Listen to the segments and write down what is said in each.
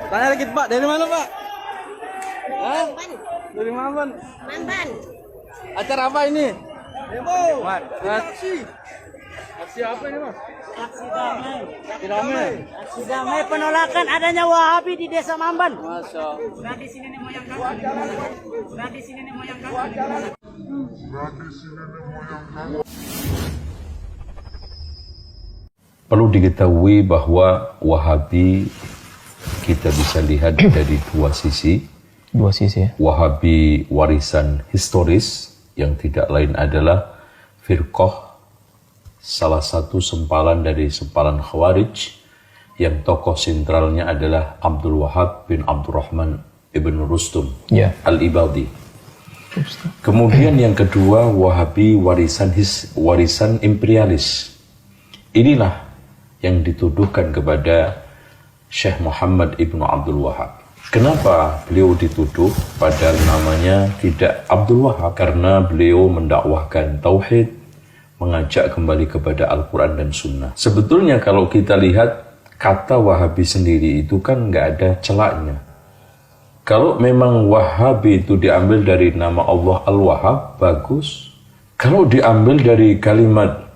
Tanya lagi Pak, dari mana Pak? Hah? Dari mana? Mamban. Acara apa ini? Demo. Aksi apa ini Mas? Aksi damai. Aksi damai. Aksi damai penolakan adanya Wahabi di Desa Mamban. Masya Allah. Sudah di sini nih moyang kami. Sudah di sini nih moyang kami. Perlu diketahui bahwa Wahabi kita bisa lihat dari dua sisi. Dua sisi ya. Wahabi warisan historis yang tidak lain adalah firqah, salah satu sempalan dari sempalan Khawarij yang tokoh sentralnya adalah Abdul Wahab bin Abdurrahman ibn Rustum al-Ibadi. Kemudian yang kedua, Wahabi warisan imperialis. Inilah yang dituduhkan kepada Syekh Muhammad ibn Abdul Wahab. Kenapa beliau dituduh padahal namanya tidak Abdul Wahab? Karena beliau mendakwahkan tauhid, mengajak kembali kepada Al-Quran dan Sunnah. Sebetulnya kalau kita lihat kata Wahabi sendiri itu kan nggak ada celaknya. Kalau memang Wahabi itu diambil dari nama Allah Al-Wahhab, bagus. Kalau diambil dari kalimat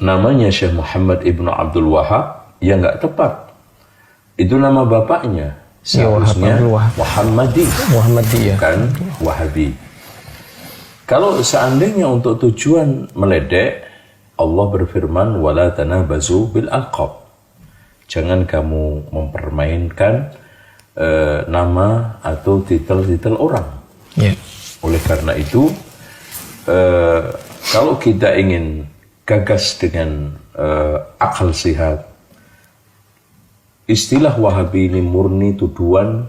namanya Syekh Muhammad ibn Abdul Wahab, ya nggak tepat. Itu nama bapaknya. Seharusnya Muhammadi, bukan Wahabi. Kalau seandainya untuk tujuan meledek, Allah berfirman, wala tanabazu bil alqab. Jangan kamu mempermainkan nama atau titel-titel orang. Oleh karena itu, kalau kita ingin gagas dengan akal sehat, istilah Wahabi ini murni tuduhan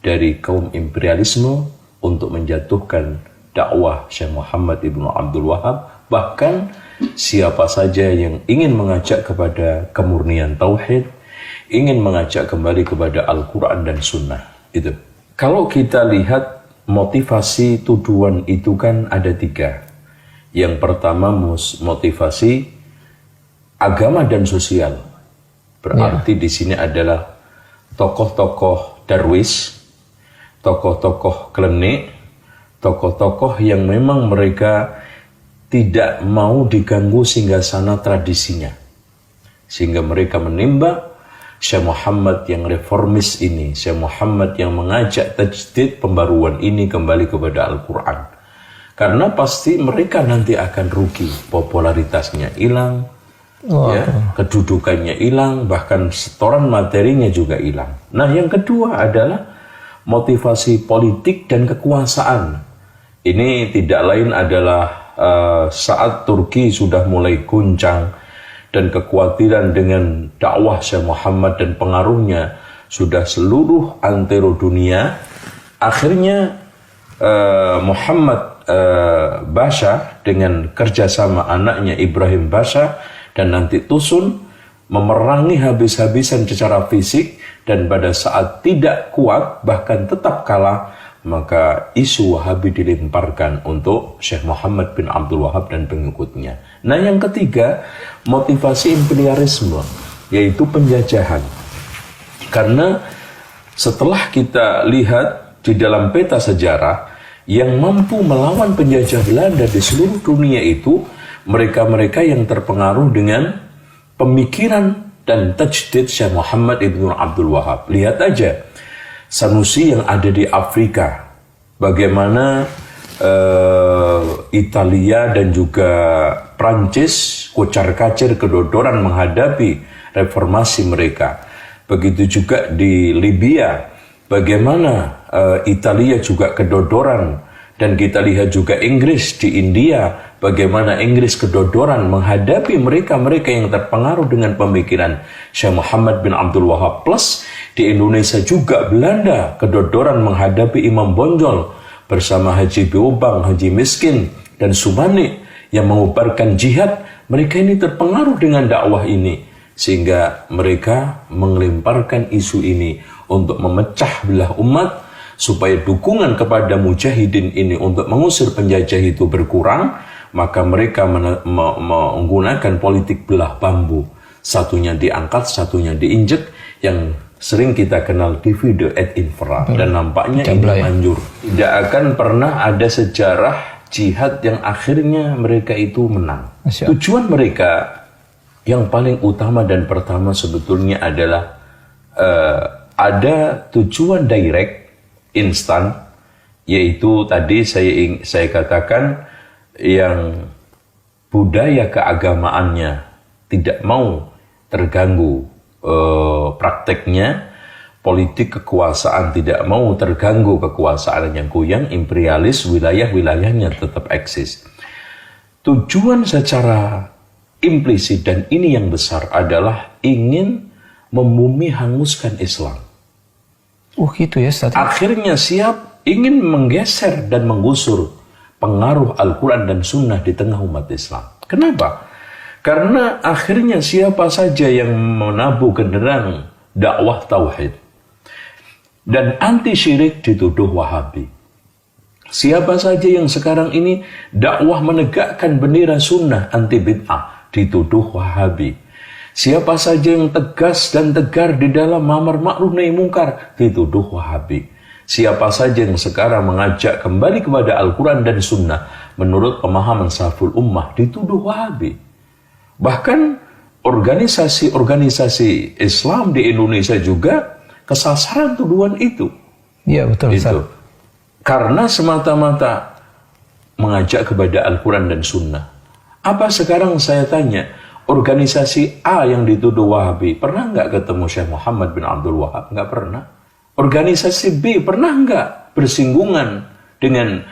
dari kaum imperialisme untuk menjatuhkan dakwah Syekh Muhammad ibn Abdul Wahab. Bahkan siapa saja yang ingin mengajak kepada kemurnian tauhid, ingin mengajak kembali kepada Al-Quran dan Sunnah. Itu. Kalau kita lihat motivasi tuduhan itu kan ada tiga. Yang pertama motivasi agama dan sosial. Berarti di sini adalah tokoh-tokoh darwis, tokoh-tokoh klenik, tokoh-tokoh yang memang mereka tidak mau diganggu singgasana tradisinya. Sehingga mereka menimba Syekh Muhammad yang reformis ini, Syekh Muhammad yang mengajak tajdid pembaruan ini kembali kepada Al-Quran. Karena pasti mereka nanti akan rugi, popularitasnya hilang, ya, kedudukannya hilang, bahkan setoran materinya juga hilang. Nah, yang kedua adalah motivasi politik dan kekuasaan. Ini tidak lain adalah saat Turki sudah mulai guncang dan kekhawatiran dengan dakwah Syekh Muhammad dan pengaruhnya sudah seluruh antero dunia, akhirnya Muhammad Basha dengan kerjasama anaknya Ibrahim Basha dan nanti Tusun memerangi habis-habisan secara fisik, dan pada saat tidak kuat bahkan tetap kalah, maka isu Wahabi dilemparkan untuk Syekh Muhammad bin Abdul Wahab dan pengikutnya. Nah, yang ketiga, motivasi imperialisme, yaitu penjajahan. Karena setelah kita lihat di dalam peta sejarah, yang mampu melawan penjajah Belanda di seluruh dunia itu mereka-mereka yang terpengaruh dengan pemikiran dan tajdid Syekh Muhammad ibn Abdul Wahab. Lihat aja Sanusi yang ada di Afrika, bagaimana Italia dan juga Prancis kocar-kacir kedodoran menghadapi reformasi mereka. Begitu juga di Libya, bagaimana Italia juga kedodoran, dan kita lihat juga Inggris di India, bagaimana Inggris kedodoran menghadapi mereka-mereka yang terpengaruh dengan pemikiran Syekh Muhammad bin Abdul Wahab. Plus di Indonesia juga Belanda kedodoran menghadapi Imam Bonjol bersama Haji Beobang, Haji Miskin, dan Subani yang mengubarkan jihad. Mereka ini terpengaruh dengan dakwah ini, sehingga mereka mengelemparkan isu ini untuk memecah belah umat, supaya dukungan kepada mujahidin ini untuk mengusir penjajah itu berkurang. Maka mereka menggunakan politik belah bambu, satunya diangkat, satunya diinjek, yang sering kita kenal di video ad infrared dan nampaknya ini manjur. Tidak akan pernah ada sejarah jihad yang akhirnya mereka itu menang. Tujuan mereka yang paling utama dan pertama sebetulnya adalah ada tujuan direct, instan, yaitu tadi saya katakan yang budaya keagamaannya tidak mau terganggu prakteknya, politik kekuasaan tidak mau terganggu kekuasaan yang goyang, imperialis, wilayah-wilayahnya tetap eksis. Tujuan secara implisit dan ini yang besar adalah ingin membumi hanguskan Islam. Gitu ya, Ustaz. Akhirnya siap ingin menggeser dan menggusur pengaruh Al-Quran dan Sunnah di tengah umat Islam. Kenapa? Karena akhirnya siapa saja yang menabuh genderang dakwah tauhid dan anti syirik dituduh Wahabi. Siapa saja yang sekarang ini dakwah menegakkan bendera Sunnah anti bid'ah dituduh Wahabi. Siapa saja yang tegas dan tegar di dalam amar ma'ruf nahi mungkar dituduh Wahabi. Siapa saja yang sekarang mengajak kembali kepada Al-Quran dan Sunnah menurut pemahaman salaful ummah dituduh Wahabi. Bahkan organisasi-organisasi Islam di Indonesia juga kesasaran tuduhan itu. Iya, betul. Itu. Karena semata-mata mengajak kepada Al-Quran dan Sunnah. Apa sekarang saya tanya, organisasi A yang dituduh Wahabi, pernah nggak ketemu Syekh Muhammad bin Abdul Wahab? Nggak pernah. Organisasi B pernah nggak bersinggungan dengan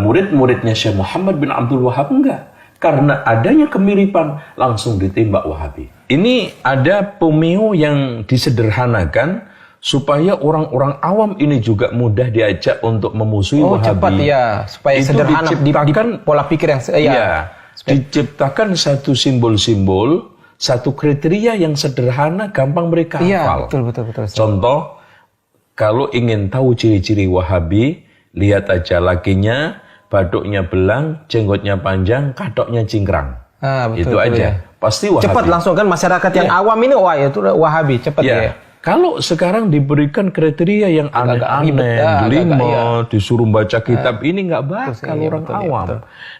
murid-muridnya Syekh Muhammad bin Abdul Wahab? Nggak. Karena adanya kemiripan langsung ditembak Wahabi. Ini ada pemiu yang disederhanakan supaya orang-orang awam ini juga mudah diajak untuk memusuhi Wahabi. Cepat ya, supaya itu sederhana di pola pikir yang diciptakan satu simbol-simbol, satu kriteria yang sederhana, gampang mereka hafal. Betul. Contoh, kalau ingin tahu ciri-ciri Wahabi, lihat aja lakinya, baduknya belang, jenggotnya panjang, katoknya cingkrang. Itu aja. Ya. Pasti Wahabi. Cepat langsung kan masyarakat yang awam ini, wah itu Wahabi, cepat ya. Kalau sekarang diberikan kriteria yang aneh-aneh, delima, disuruh baca kitab, ini nggak bakal orang awam.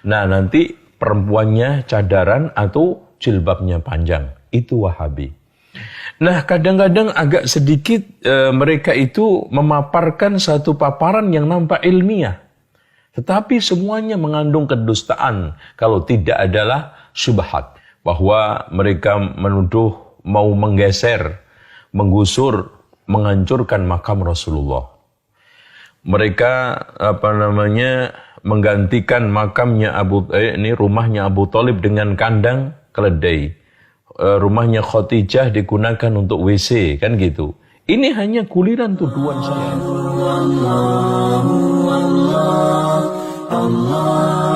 Nah, nanti perempuannya cadaran atau jilbabnya panjang. Itu Wahabi. Nah, kadang-kadang agak sedikit mereka itu memaparkan satu paparan yang nampak ilmiah. Tetapi semuanya mengandung kedustaan kalau tidak adalah syubhat. Bahwa mereka menuduh mau menggeser, menggusur, menghancurkan makam Rasulullah. Mereka menggantikan makamnya rumahnya Abu Thalib dengan kandang keledai. Rumahnya Khadijah digunakan untuk WC, kan gitu. Ini hanya guliran tuduhan saya. Allah